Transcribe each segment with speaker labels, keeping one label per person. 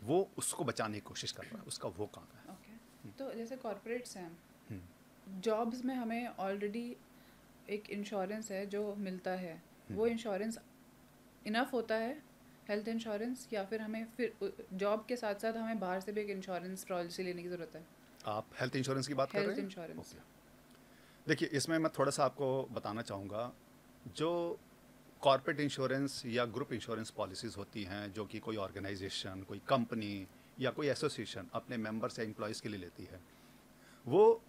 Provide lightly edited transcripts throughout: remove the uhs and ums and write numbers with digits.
Speaker 1: वो उसको बचाने की कोशिश कर रहा है, उसका वो काम है।
Speaker 2: ओके, तो जैसे कॉर्पोरेट्स हैं,
Speaker 1: हम्म,
Speaker 2: जॉब्स में हमें ऑलरेडी एक इंश्योरेंस है जो मिलता है, वो इंश्योरेंस इनफ होता है, हेल्थ इंश्योरेंस, या फिर हमें फिर जॉब के साथ साथ हमें बाहर से भी एक इंश्योरेंस पॉलिसी लेने की ज़रूरत है?
Speaker 1: आप हेल्थ इंश्योरेंस की बात कर रहे
Speaker 2: हेल्थ
Speaker 1: हैं?
Speaker 2: इंश्योरेंस।
Speaker 1: ओके, देखिए इसमें मैं थोड़ा सा आपको बताना चाहूँगा। जो कॉर्पोरेट इंश्योरेंस या ग्रुप इंश्योरेंस पॉलिसीज़ होती हैं जो कि कोई ऑर्गेनाइजेशन, कोई कंपनी या कोई एसोसिएशन अपने मेंबर्स या एम्प्लॉयज़ के लिए लेती है, वो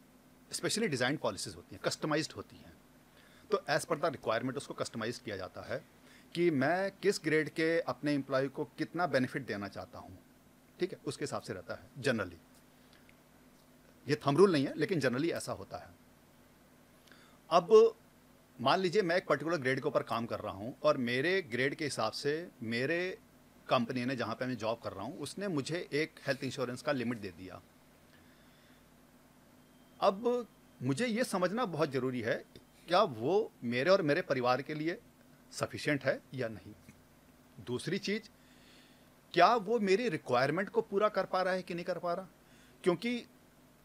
Speaker 1: स्पेशली डिज़ाइन पॉलिसीज़ होती हैं, कस्टमाइज्ड होती हैं। तो एज़ पर द रिक्वायरमेंट उसको कस्टमाइज किया जाता है कि मैं किस ग्रेड के अपने एम्प्लॉय को कितना बेनिफिट देना चाहता हूँ। ठीक है, उसके हिसाब से रहता है जनरली। ये थंब रूल नहीं है, लेकिन जनरली ऐसा होता है। अब मान लीजिए मैं एक पर्टिकुलर ग्रेड के ऊपर काम कर रहा हूँ और मेरे ग्रेड के हिसाब से मेरे कंपनी ने, जहाँ पे मैं जॉब कर रहा हूँ, उसने मुझे एक हेल्थ इंश्योरेंस का लिमिट दे दिया। अब मुझे ये समझना बहुत ज़रूरी है, क्या वो मेरे और मेरे परिवार के लिए सफिशिएंट है या नहीं। दूसरी चीज़, क्या वो मेरी रिक्वायरमेंट को पूरा कर पा रहा है कि नहीं कर पा रहा। क्योंकि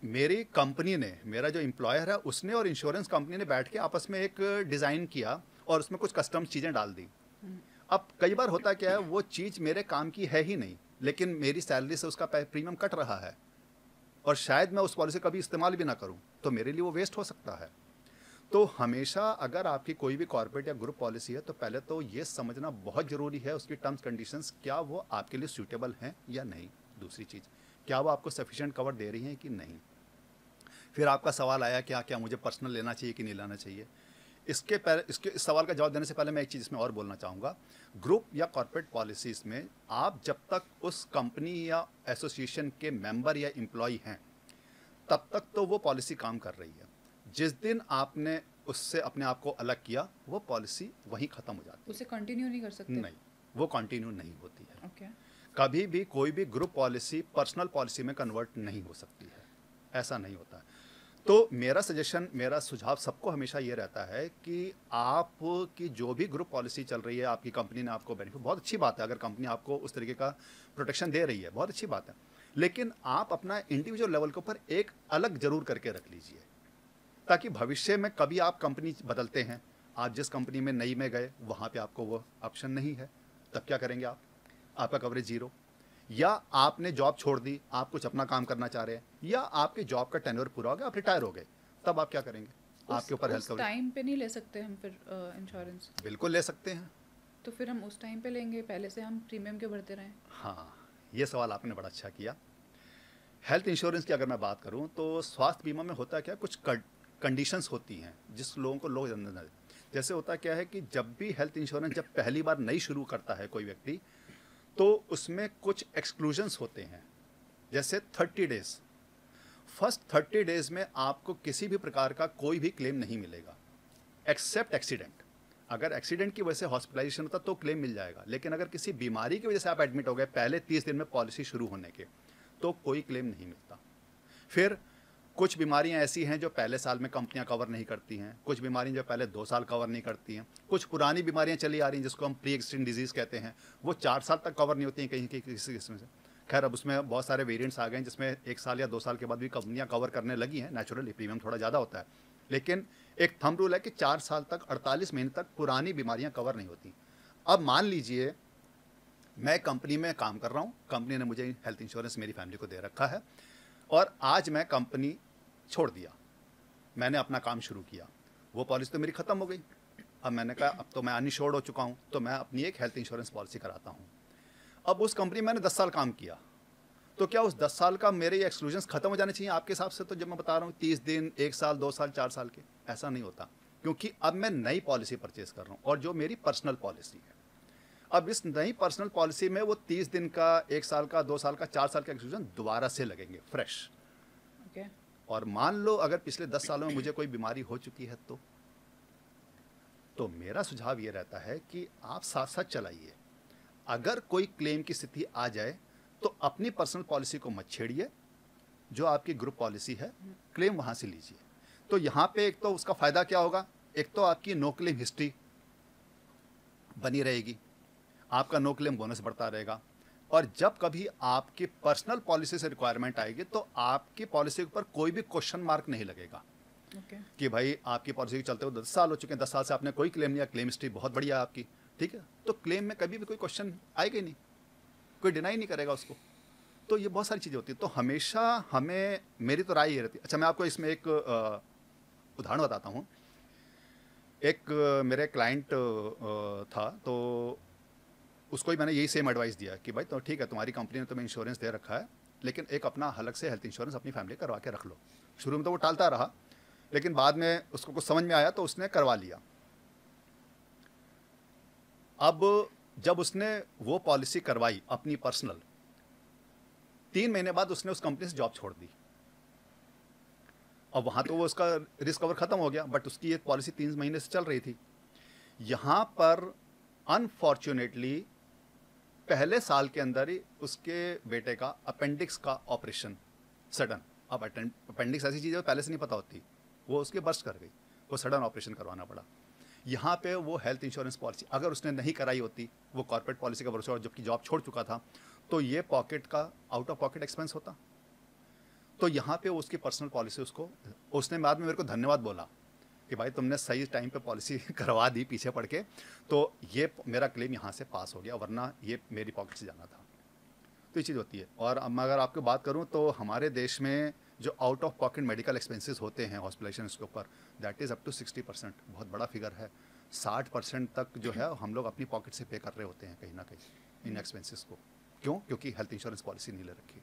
Speaker 1: मेरी कंपनी ने, मेरा जो एम्प्लॉयर है उसने और इंश्योरेंस कंपनी ने बैठ के आपस में एक डिज़ाइन किया और उसमें कुछ कस्टम चीज़ें डाल दी। अब कई बार होता क्या है, वो चीज़ मेरे काम की है ही नहीं, लेकिन मेरी सैलरी से उसका प्रीमियम कट रहा है और शायद मैं उस पॉलिसी कभी इस्तेमाल भी ना करूं, तो मेरे लिए वो वेस्ट हो सकता है। तो हमेशा अगर आपकी कोई भी कॉर्पोरेट या ग्रुप पॉलिसी है, तो पहले तो ये समझना बहुत ज़रूरी है उसकी टर्म्स कंडीशंस क्या वो आपके लिए सूटेबल हैं या नहीं। दूसरी चीज़, क्या वो आपको सफिशिएंट कवर दे रही हैं कि नहीं। फिर आपका सवाल आया क्या क्या मुझे पर्सनल लेना चाहिए कि नहीं लेना चाहिए। इसके पहले, इसके इस सवाल का जवाब देने से पहले मैं एक चीज़ इसमें और बोलना चाहूँगा। ग्रुप या कॉर्पोरेट पॉलिसीज़ में आप जब तक उस कंपनी या एसोसिएशन के मेंबर या एम्प्लॉय हैं, तब तक तो वो पॉलिसी काम कर रही है। जिस दिन आपने उससे अपने आप को अलग किया, वो पॉलिसी वहीं ख़त्म हो जाती
Speaker 2: उसे कंटिन्यू नहीं कर
Speaker 1: है।
Speaker 2: सकते?
Speaker 1: नहीं, वो कंटिन्यू नहीं होती है।
Speaker 2: ओके।
Speaker 1: कभी भी कोई भी ग्रुप पॉलिसी पर्सनल पॉलिसी में कन्वर्ट नहीं हो सकती है, ऐसा नहीं होता है। तो मेरा सजेशन, मेरा सुझाव सबको हमेशा ये रहता है कि आपकी जो भी ग्रुप पॉलिसी चल रही है, आपकी कंपनी ने आपको बेनिफिट, बहुत अच्छी बात है अगर कंपनी आपको उस तरीके का प्रोटेक्शन दे रही है, बहुत अच्छी बात है। लेकिन आप अपना इंडिविजुअल लेवल के ऊपर एक अलग जरूर करके रख लीजिए, ताकि भविष्य में कभी आप कंपनी बदलते हैं, आप जिस कंपनी में नई में गए वहाँ पे आपको वो ऑप्शन नहीं है, तब क्या करेंगे आप? आपका कवरेज जीरो। या आपने जॉब छोड़ दी, आप कुछ अपना काम करना चाह रहे हैं, या आपके जॉब का टेन्योर पूरा हो गया, आप रिटायर हो गए, तब आप क्या करेंगे?
Speaker 2: उस
Speaker 1: आपके ऊपर हेल्थ
Speaker 2: उस
Speaker 1: कवरेज।
Speaker 2: टाइम पे नहीं ले सकते हम फिर इंश्योरेंस?
Speaker 1: बिल्कुल ले सकते हैं।
Speaker 2: तो फिर हम उस टाइम पे लेंगे, पहले से हम प्रीमियम क्यों भरते रहें?
Speaker 1: हाँ, ये सवाल आपने बड़ा अच्छा किया। हेल्थ इंश्योरेंस की अगर मैं बात करूं, तो स्वास्थ्य बीमा में होता क्या, कुछ कंडीशंस होती हैं जिस लोगों को लोग जानते हैं। जैसे होता क्या है कि जब भी हेल्थ इंश्योरेंस जब पहली बार नई शुरू करता है कोई व्यक्ति, तो उसमें कुछ एक्सक्लूजन्स होते हैं। जैसे 30 डेज, फर्स्ट 30 डेज में आपको किसी भी प्रकार का कोई भी क्लेम नहीं मिलेगा, एक्सेप्ट एक्सीडेंट। अगर एक्सीडेंट की वजह से हॉस्पिटलाइजेशन होता तो क्लेम मिल जाएगा, लेकिन अगर किसी बीमारी की वजह से आप एडमिट हो गए पहले 30 दिन में पॉलिसी शुरू होने के, तो कोई क्लेम नहीं मिलता। फिर कुछ बीमारियां ऐसी हैं जो पहले साल में कंपनियां कवर नहीं करती हैं, कुछ बीमारियां जो पहले 2 साल कवर नहीं करती हैं, कुछ पुरानी बीमारियां चली आ रही हैं जिसको हम प्री एक्सिस्टिंग डिजीज़ कहते हैं, वो 4 साल तक कवर नहीं होती हैं कहीं किसी किस्म से। खैर अब उसमें बहुत सारे वेरिएंट्स आ गए हैं जिसमें 1 साल या 2 साल के बाद भी कंपनियां कवर करने लगी हैं, नेचुरली प्रीमियम थोड़ा ज़्यादा होता है। लेकिन एक थंब रूल है कि 4 साल तक, 48 महीने तक पुरानी बीमारियां कवर नहीं होती। अब मान लीजिए मैं कंपनी में काम कर रहा हूँ, कंपनी ने मुझे हेल्थ इंश्योरेंस मेरी फैमिली को दे रखा है, और आज मैं कंपनी छोड़ दिया, मैंने अपना काम शुरू किया, वो पॉलिसी तो मेरी ख़त्म हो गई। अब मैंने कहा अब तो मैं अनइंश्योर्ड हो चुका हूँ, तो मैं अपनी एक हेल्थ इंश्योरेंस पॉलिसी कराता हूँ। अब उस कंपनी में मैंने 10 साल काम किया, तो क्या उस 10 साल का मेरे ये एक्सक्लूजन्स खत्म हो जाने चाहिए आपके हिसाब से? तो जब मैं बता रहा हूँ 30 दिन, 1 साल, 2 साल, 4 साल के, ऐसा नहीं होता, क्योंकि अब मैं नई पॉलिसी परचेज कर रहा हूँ और जो मेरी पर्सनल पॉलिसी है। अब इस नई पर्सनल पॉलिसी में वो 30 दिन का, 1 साल का, 2 साल का, 4 साल का एक्सक्लूजन दोबारा से लगेंगे फ्रेश।
Speaker 2: ओके।
Speaker 1: और मान लो अगर पिछले 10 सालों में मुझे कोई बीमारी हो चुकी है, तो मेरा सुझाव ये रहता है कि आप साथ साथ चलाइए। अगर कोई क्लेम की स्थिति आ जाए तो अपनी पर्सनल पॉलिसी को मत छेड़िए, जो आपकी ग्रुप पॉलिसी है क्लेम वहाँ से लीजिए। तो यहाँ पे एक तो उसका फ़ायदा क्या होगा, एक तो आपकी नो क्लेम हिस्ट्री बनी रहेगी, आपका नो क्लेम बोनस बढ़ता रहेगा। और जब कभी आपकी पर्सनल पॉलिसी से रिक्वायरमेंट आएगी तो आपकी पॉलिसी के ऊपर कोई भी क्वेश्चन मार्क नहीं लगेगा
Speaker 2: ओके।
Speaker 1: कि भाई आपकी पॉलिसी के चलते हुए 10 साल हो चुके हैं, 10 साल से आपने कोई क्लेम नहीं, क्लेम हिस्ट्री बहुत बढ़िया है आपकी, ठीक है, तो क्लेम में कभी भी कोई क्वेश्चन आएगा ही नहीं, कोई डिनाई नहीं करेगा उसको। तो ये बहुत सारी चीज़ें होती हैं। तो हमेशा हमें, मेरी तो राय ये रहती है। अच्छा, मैं आपको इसमें एक उदाहरण बताता हूँ। एक मेरे क्लाइंट था, तो उसको ही मैंने यही सेम एडवाइस दिया कि भाई तो ठीक है, तुम्हारी कंपनी ने तुम्हें इंश्योरेंस दे रखा है, लेकिन एक अपना अलग से हेल्थ इंश्योरेंस अपनी फैमिली करवा के रख लो। शुरू में तो वो टालता रहा, लेकिन बाद में उसको कुछ समझ में आया तो उसने करवा लिया। अब जब उसने वो पॉलिसी करवाई अपनी पर्सनल, 3 महीने बाद उसने उस कंपनी से जॉब छोड़ दी। अब वहाँ तो वो उसका रिस्क कवर ख़त्म हो गया, बट उसकी ये पॉलिसी 3 महीने से चल रही थी। यहाँ पर अनफॉर्चुनेटली पहले साल के अंदर ही उसके बेटे का अपेंडिक्स का ऑपरेशन सडन, अब अपेंडिक्स ऐसी चीज़ है पहले से नहीं पता होती, वो उसके बर्स्ट कर गई, वो सडन ऑपरेशन करवाना पड़ा। यहाँ पे वो हेल्थ इंश्योरेंस पॉलिसी अगर उसने नहीं कराई होती, वो कॉर्पोरेट पॉलिसी का भरोसा, जबकि जॉब छोड़ चुका था, तो ये पॉकेट का आउट ऑफ पॉकेट एक्सपेंस होता। तो यहाँ पे उसकी पर्सनल पॉलिसी, उसको, उसने बाद में मेरे को धन्यवाद बोला कि भाई तुमने सही टाइम पे पॉलिसी करवा दी पीछे पड़ के, तो ये मेरा क्लेम यहाँ से पास हो गया, वरना ये मेरी पॉकेट से जाना था। तो ये चीज़ होती है। और अब मैं अगर आपको बात करूँ तो हमारे देश में जो out of pocket medical expenses होते हैं हॉस्पिटलाइजेशन के ऊपर, दैट इज़ अप टू 60%, बहुत बड़ा फिगर है। 60% तक जो है हम लोग अपनी पॉकेट से पे कर रहे होते हैं कहीं ना कहीं इन एक्सपेंसेस को। क्यों? क्योंकि हेल्थ इंश्योरेंस पॉलिसी नहीं ले रखी।